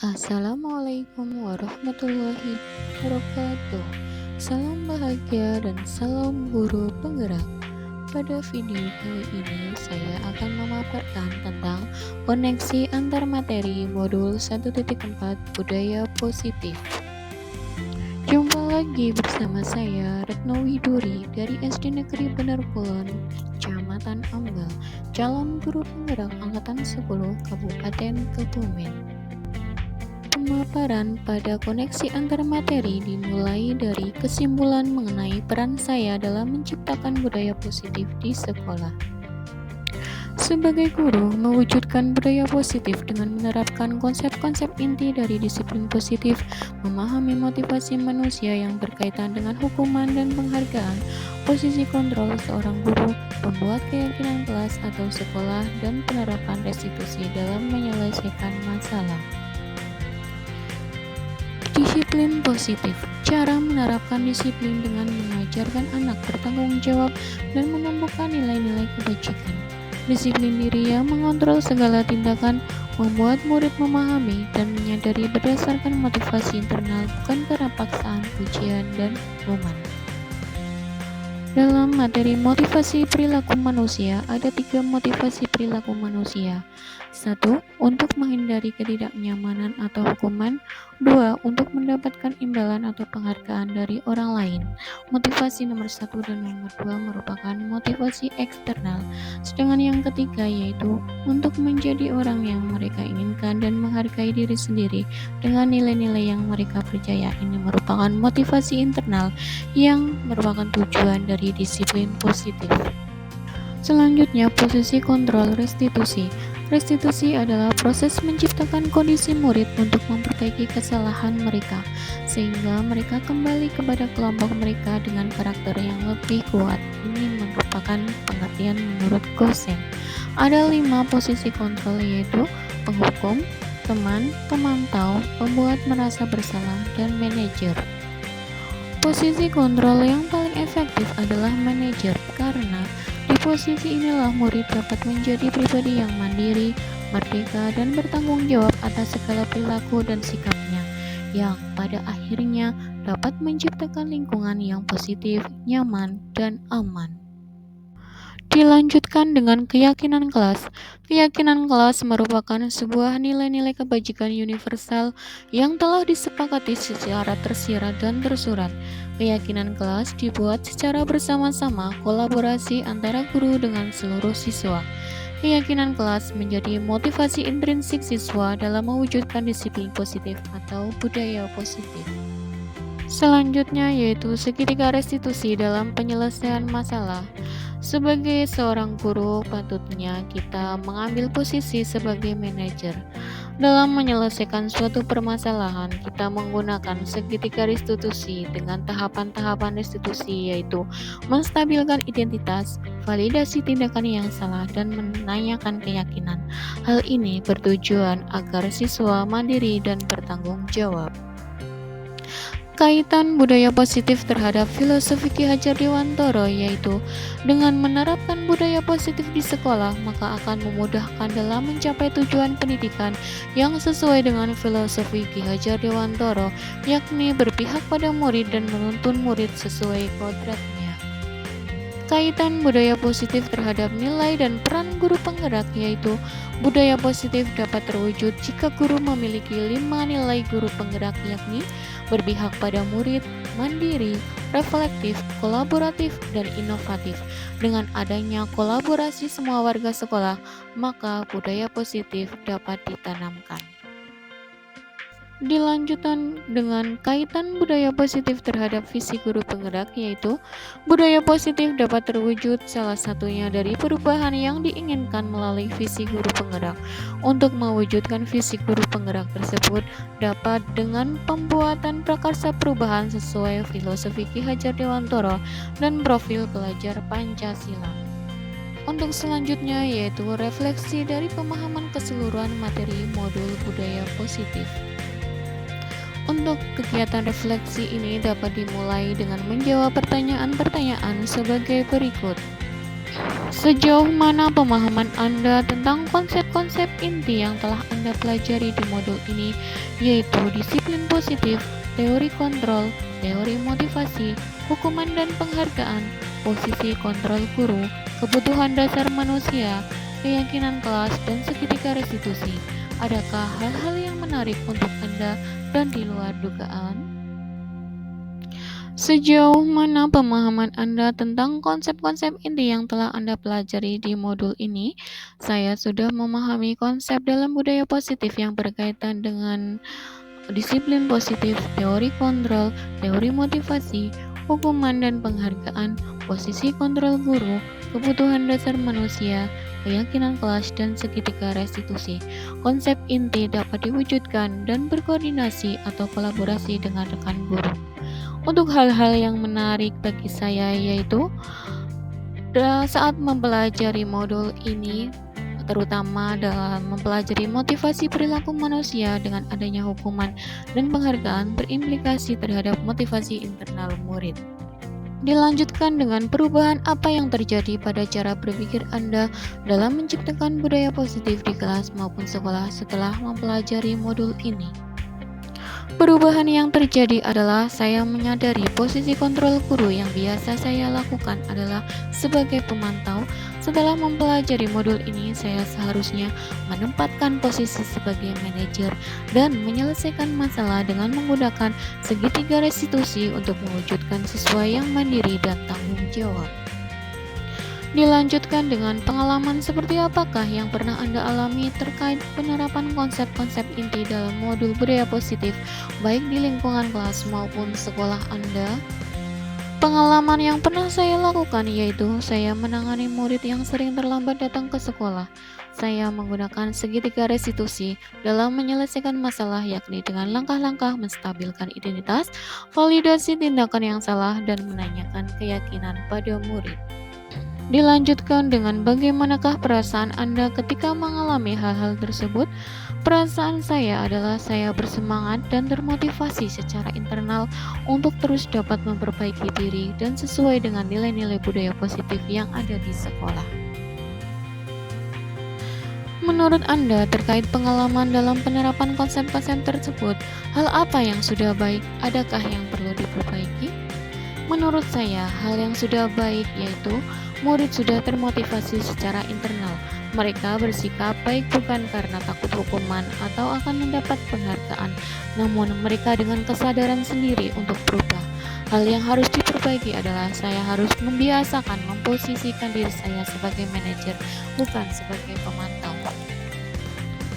Assalamualaikum warahmatullahi wabarakatuh. Salam bahagia dan salam guru penggerak. Pada video kali ini saya akan memaparkan tentang koneksi antar materi modul 1.4 budaya positif. Jumpa lagi bersama saya Retno Widuri dari SD Negeri Bener Kulon, Kecamatan Ambal, calon guru penggerak angkatan 10 Kabupaten Kebumen. Pemaparan pada koneksi antar materi dimulai dari kesimpulan mengenai peran saya dalam menciptakan budaya positif di sekolah. Sebagai guru, mewujudkan budaya positif dengan menerapkan konsep-konsep inti dari disiplin positif, memahami motivasi manusia yang berkaitan dengan hukuman dan penghargaan, posisi kontrol seorang guru, pembuat keyakinan kelas atau sekolah, dan penerapan restitusi dalam menyelesaikan masalah. Disiplin positif. Cara menerapkan disiplin dengan mengajarkan anak bertanggung jawab dan menumbuhkan nilai-nilai kebajikan. Disiplin diri yang mengontrol segala tindakan, membuat murid memahami dan menyadari berdasarkan motivasi internal bukan karena paksaan, pujian, dan momen. Dalam materi motivasi perilaku manusia, ada 3 motivasi perilaku manusia. 1. Untuk menghindari ketidaknyamanan atau hukuman. 2. Untuk mendapatkan imbalan atau penghargaan dari orang lain. Motivasi nomor 1 dan nomor 2 merupakan motivasi eksternal. Sedangkan yang ketiga yaitu untuk menjadi orang yang mereka inginkan dan menghargai diri sendiri dengan nilai-nilai yang mereka percaya. Ini merupakan motivasi internal yang merupakan tujuan dari disiplin positif. Selanjutnya, posisi kontrol restitusi. Restitusi adalah proses menciptakan kondisi murid untuk memperbaiki kesalahan mereka, sehingga mereka kembali kepada kelompok mereka dengan karakter yang lebih kuat. Ini merupakan pengertian menurut Gosen. Ada 5 posisi kontrol yaitu penghukum, teman, pemantau, pembuat merasa bersalah, dan manajer. Posisi kontrol yang paling efektif adalah manajer karena di posisi inilah murid dapat menjadi pribadi yang mandiri, merdeka, dan bertanggung jawab atas segala perilaku dan sikapnya, yang pada akhirnya dapat menciptakan lingkungan yang positif, nyaman, dan aman. Dilanjutkan dengan keyakinan kelas. Keyakinan kelas merupakan sebuah nilai-nilai kebajikan universal yang telah disepakati secara tersirat dan tersurat. Keyakinan kelas dibuat secara bersama-sama kolaborasi antara guru dengan seluruh siswa. Keyakinan kelas menjadi motivasi intrinsik siswa dalam mewujudkan disiplin positif atau budaya positif. Selanjutnya yaitu segitiga restitusi dalam penyelesaian masalah. Sebagai seorang guru, patutnya kita mengambil posisi sebagai manajer. Dalam menyelesaikan suatu permasalahan, kita menggunakan segitiga restitusi dengan tahapan-tahapan restitusi yaitu menstabilkan identitas, validasi tindakan yang salah, dan menanyakan keyakinan. Hal ini bertujuan agar siswa mandiri dan bertanggung jawab. Kaitan budaya positif terhadap filosofi Ki Hajar Dewantara yaitu dengan menerapkan budaya positif di sekolah maka akan memudahkan dalam mencapai tujuan pendidikan yang sesuai dengan filosofi Ki Hajar Dewantara, yakni berpihak pada murid dan menuntun murid sesuai kodratnya. Kaitan budaya positif terhadap nilai dan peran guru penggerak yaitu budaya positif dapat terwujud jika guru memiliki 5 nilai guru penggerak yakni berpihak pada murid, mandiri, reflektif, kolaboratif, dan inovatif. Dengan adanya kolaborasi semua warga sekolah, maka budaya positif dapat ditanamkan. Dilanjutkan dengan kaitan budaya positif terhadap visi guru penggerak yaitu budaya positif dapat terwujud salah satunya dari perubahan yang diinginkan melalui visi guru penggerak. Untuk mewujudkan visi guru penggerak tersebut dapat dengan pembuatan prakarsa perubahan sesuai filosofi Ki Hajar Dewantara dan profil pelajar Pancasila. Untuk selanjutnya yaitu refleksi dari pemahaman keseluruhan materi modul budaya positif. Untuk kegiatan refleksi ini dapat dimulai dengan menjawab pertanyaan-pertanyaan sebagai berikut. Sejauh mana pemahaman Anda tentang konsep-konsep inti yang telah Anda pelajari di modul ini, yaitu disiplin positif, teori kontrol, teori motivasi, hukuman dan penghargaan, posisi kontrol guru, kebutuhan dasar manusia, keyakinan kelas, dan segitiga restitusi? Adakah hal-hal yang menarik untuk Anda dan di luar dugaan? Sejauh mana pemahaman Anda tentang konsep-konsep inti yang telah Anda pelajari di modul ini? Saya sudah memahami konsep dalam budaya positif yang berkaitan dengan disiplin positif, teori kontrol, teori motivasi, hukuman dan penghargaan, posisi kontrol guru, kebutuhan dasar manusia, keyakinan kelas, dan segitiga restitusi. Konsep inti dapat diwujudkan dan berkoordinasi atau kolaborasi dengan rekan guru. Untuk hal-hal yang menarik bagi saya yaitu saat mempelajari modul ini, terutama dalam mempelajari motivasi perilaku manusia dengan adanya hukuman dan penghargaan berimplikasi terhadap motivasi internal murid. Dilanjutkan dengan perubahan apa yang terjadi pada cara berpikir Anda dalam menciptakan budaya positif di kelas maupun sekolah setelah mempelajari modul ini. Perubahan yang terjadi adalah saya menyadari posisi kontrol guru yang biasa saya lakukan adalah sebagai pemantau. Setelah mempelajari modul ini, saya seharusnya menempatkan posisi sebagai manajer dan menyelesaikan masalah dengan menggunakan segitiga restitusi untuk mewujudkan siswa yang mandiri dan tanggung jawab. Dilanjutkan dengan pengalaman seperti apakah yang pernah Anda alami terkait penerapan konsep-konsep inti dalam modul budaya positif, baik di lingkungan kelas maupun sekolah Anda. Pengalaman yang pernah saya lakukan yaitu saya menangani murid yang sering terlambat datang ke sekolah. Saya menggunakan segitiga restitusi dalam menyelesaikan masalah, yakni dengan langkah-langkah menstabilkan identitas, validasi tindakan yang salah, dan menanyakan keyakinan pada murid. Dilanjutkan dengan bagaimanakah perasaan Anda ketika mengalami hal-hal tersebut? Perasaan saya adalah saya bersemangat dan termotivasi secara internal untuk terus dapat memperbaiki diri dan sesuai dengan nilai-nilai budaya positif yang ada di sekolah. Menurut Anda terkait pengalaman dalam penerapan konsep-konsep tersebut, hal apa yang sudah baik, adakah yang perlu diperbaiki? Menurut saya, hal yang sudah baik yaitu murid sudah termotivasi secara internal. Mereka bersikap baik bukan karena takut hukuman atau akan mendapat penghargaan, namun mereka dengan kesadaran sendiri untuk berubah. Hal yang harus diperbaiki adalah saya harus membiasakan memposisikan diri saya sebagai manajer, bukan sebagai pemantau.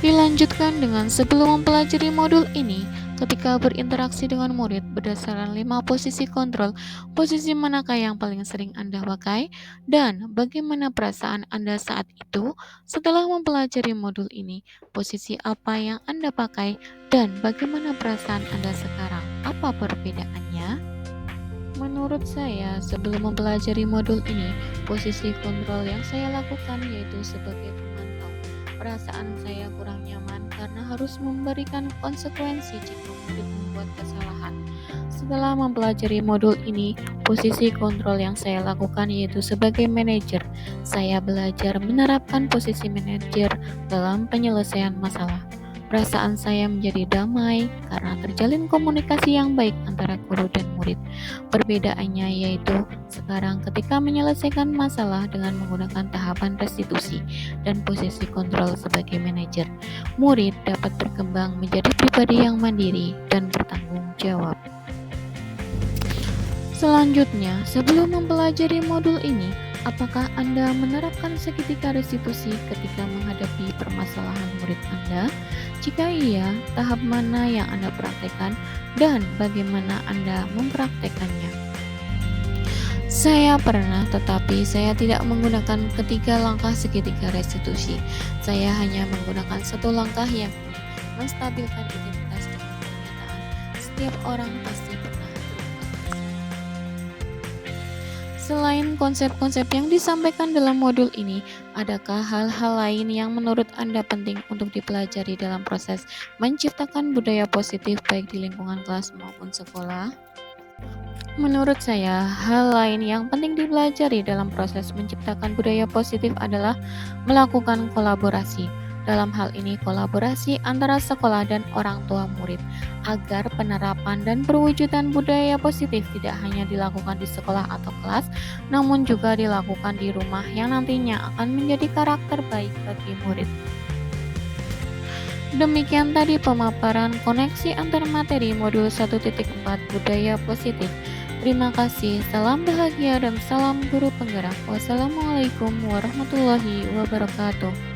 Dilanjutkan dengan sebelum mempelajari modul ini, ketika berinteraksi dengan murid berdasarkan 5 posisi kontrol, posisi manakah yang paling sering Anda pakai, dan bagaimana perasaan Anda saat itu setelah mempelajari modul ini, posisi apa yang Anda pakai, dan bagaimana perasaan Anda sekarang, apa perbedaannya? Menurut saya, sebelum mempelajari modul ini, posisi kontrol yang saya lakukan yaitu sebagai pemantau. Perasaan saya kurang nyaman karena harus memberikan konsekuensi jika murid membuat kesalahan. Setelah mempelajari modul ini, posisi kontrol yang saya lakukan yaitu sebagai manajer. Saya belajar menerapkan posisi manajer dalam penyelesaian masalah. Perasaan saya menjadi damai karena terjalin komunikasi yang baik antara guru dan murid. Perbedaannya yaitu sekarang ketika menyelesaikan masalah dengan menggunakan tahapan restitusi dan posisi kontrol sebagai manajer, murid dapat berkembang menjadi pribadi yang mandiri dan bertanggung jawab. Selanjutnya, sebelum mempelajari modul ini, apakah Anda menerapkan segitiga restitusi ketika menghadapi permasalahan murid Anda? Jika iya, tahap mana yang Anda praktekkan dan bagaimana Anda mempraktekannya? Saya pernah, tetapi saya tidak menggunakan ketiga langkah segitiga restitusi. Saya hanya menggunakan satu langkah yang menstabilkan identitas dengan kenyataan. Setiap orang pasti pernah. Selain konsep-konsep yang disampaikan dalam modul ini, adakah hal-hal lain yang menurut Anda penting untuk dipelajari dalam proses menciptakan budaya positif baik di lingkungan kelas maupun sekolah? Menurut saya, hal lain yang penting dipelajari dalam proses menciptakan budaya positif adalah melakukan kolaborasi. Dalam hal ini, kolaborasi antara sekolah dan orang tua murid, agar penerapan dan perwujudan budaya positif tidak hanya dilakukan di sekolah atau kelas, namun juga dilakukan di rumah yang nantinya akan menjadi karakter baik bagi murid. Demikian tadi pemaparan koneksi antar materi modul 1.4 budaya positif. Terima kasih, salam bahagia dan salam guru penggerak. Wassalamualaikum warahmatullahi wabarakatuh.